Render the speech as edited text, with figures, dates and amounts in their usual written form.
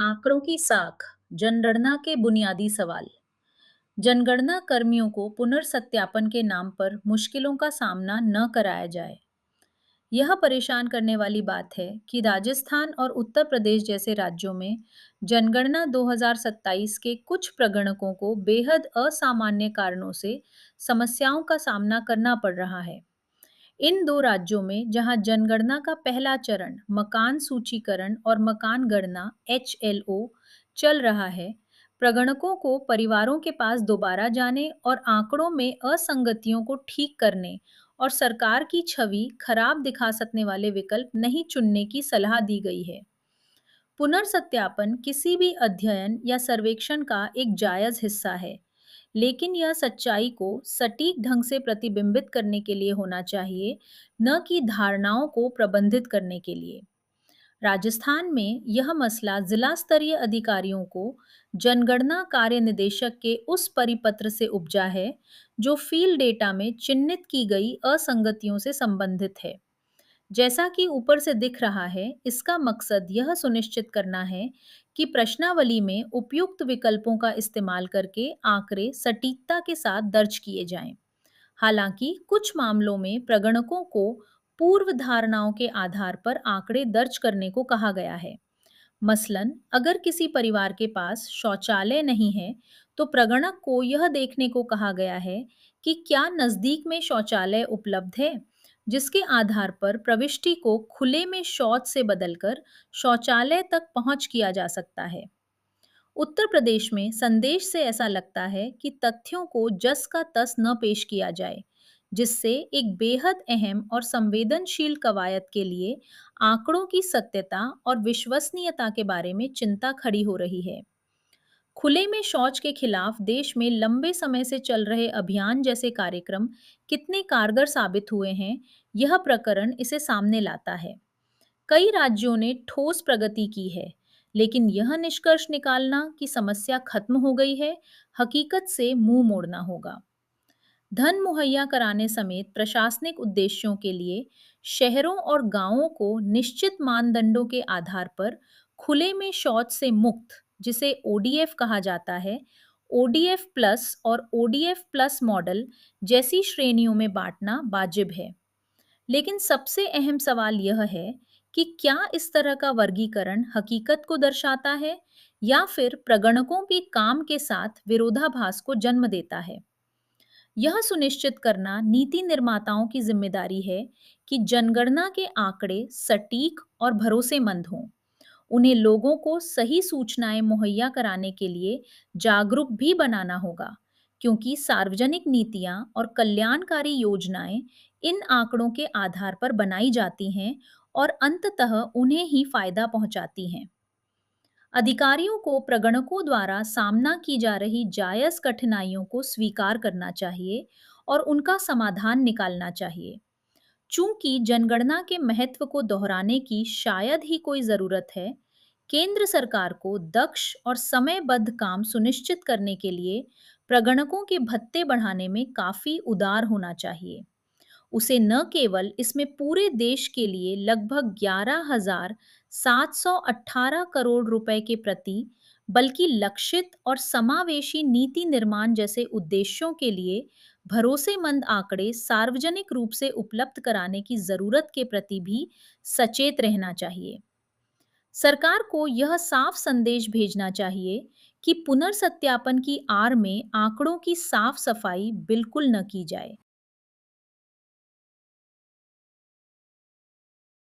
आंकड़ों की साख जनगणना के बुनियादी सवाल। जनगणना कर्मियों को पुनर्सत्यापन के नाम पर मुश्किलों का सामना न कराया जाए। यह परेशान करने वाली बात है कि राजस्थान और उत्तर प्रदेश जैसे राज्यों में जनगणना 2027 के कुछ प्रगणकों को बेहद असामान्य कारणों से समस्याओं का सामना करना पड़ रहा है। इन दो राज्यों में जहां जनगणना का पहला चरण मकान सूचीकरण और मकान गणना HLO चल रहा है, प्रगणकों को परिवारों के पास दोबारा जाने और आंकड़ों में असंगतियों को ठीक करने और सरकार की छवि खराब दिखा सकने वाले विकल्प नहीं चुनने की सलाह दी गई है। पुनर्सत्यापन किसी भी अध्ययन या सर्वेक्षण का एक जायज हिस्सा है, लेकिन यह सच्चाई को सटीक ढंग से प्रतिबिंबित करने के लिए होना चाहिए, न कि धारणाओं को प्रबंधित करने के लिए। राजस्थान में यह मसला जिला स्तरीय अधिकारियों को जनगणना कार्य निदेशक के उस परिपत्र से उपजा है, जो फील्ड डेटा में चिन्हित की गई असंगतियों से संबंधित है। जैसा कि ऊपर से दिख रहा है, इसका मकसद यह सुनिश्चित करना है कि प्रश्नावली में उपयुक्त विकल्पों का इस्तेमाल करके आंकड़े सटीकता के साथ दर्ज किए जाएं। हालांकि कुछ मामलों में प्रगणकों को पूर्व धारणाओं के आधार पर आंकड़े दर्ज करने को कहा गया है। मसलन, अगर किसी परिवार के पास शौचालय नहीं है, तो प्रगणक को यह देखने को कहा गया है कि क्या नजदीक में शौचालय उपलब्ध है, जिसके आधार पर प्रविष्टि को खुले में शौच से बदलकर शौचालय तक पहुंच किया जा सकता है। उत्तर प्रदेश में संदेश से ऐसा लगता है कि तथ्यों को जस का तस न पेश किया जाए, जिससे एक बेहद अहम और संवेदनशील कवायद के लिए आंकड़ों की सत्यता और विश्वसनीयता के बारे में चिंता खड़ी हो रही है। खुले में शौच के खिलाफ देश में लंबे समय से चल रहे अभियान जैसे कार्यक्रम कितने कारगर साबित हुए हैं, यह प्रकरण इसे सामने लाता है। कई राज्यों ने ठोस प्रगति की है, लेकिन यह निष्कर्ष निकालना कि समस्या खत्म हो गई है, हकीकत से मुंह मोड़ना होगा। धन मुहैया कराने समेत प्रशासनिक उद्देश्यों के लिए शहरों और गांवों को निश्चित मानदंडों के आधार पर खुले में शौच से मुक्त, जिसे ODF कहा जाता है, ODF प्लस और ODF प्लस मॉडल जैसी श्रेणियों में बांटना वाजिब है। लेकिन सबसे अहम सवाल यह है कि क्या इस तरह का वर्गीकरण हकीकत को दर्शाता है या फिर प्रगणकों के काम के साथ विरोधाभास को जन्म देता है। यह सुनिश्चित करना नीति निर्माताओं की जिम्मेदारी है कि जनगणना के आंकड़े सटीक और भरोसेमंद हों। उन्हें लोगों को सही सूचनाएं मुहैया कराने के लिए जागरूक भी बनाना होगा, क्योंकि सार्वजनिक नीतियां और कल्याणकारी योजनाएं इन आंकड़ों के आधार पर बनाई जाती हैं और अंततः उन्हें ही फायदा पहुंचाती हैं। अधिकारियों को प्रगणकों द्वारा सामना की जा रही जायज कठिनाइयों को स्वीकार करना चाहिए और उनका समाधान निकालना चाहिए। चूंकि जनगणना के महत्व को दोहराने की शायद ही कोई जरूरत है, केंद्र सरकार को दक्ष और समयबद्ध काम सुनिश्चित करने के लिए प्रगणकों के भत्ते बढ़ाने में काफी उदार होना चाहिए। उसे न केवल इसमें पूरे देश के लिए लगभग 11,718 करोड़ रुपए के प्रति, बल्कि लक्षित और समावेशी नीति निर्माण जैसे उद्देश्यों के लिए भरोसेमंद आंकड़े सार्वजनिक रूप से उपलब्ध कराने की जरूरत के प्रति भी सचेत रहना चाहिए। सरकार को यह साफ संदेश भेजना चाहिए कि पुनर्सत्यापन की आड़ में आंकड़ों की साफ सफाई बिल्कुल न की जाए।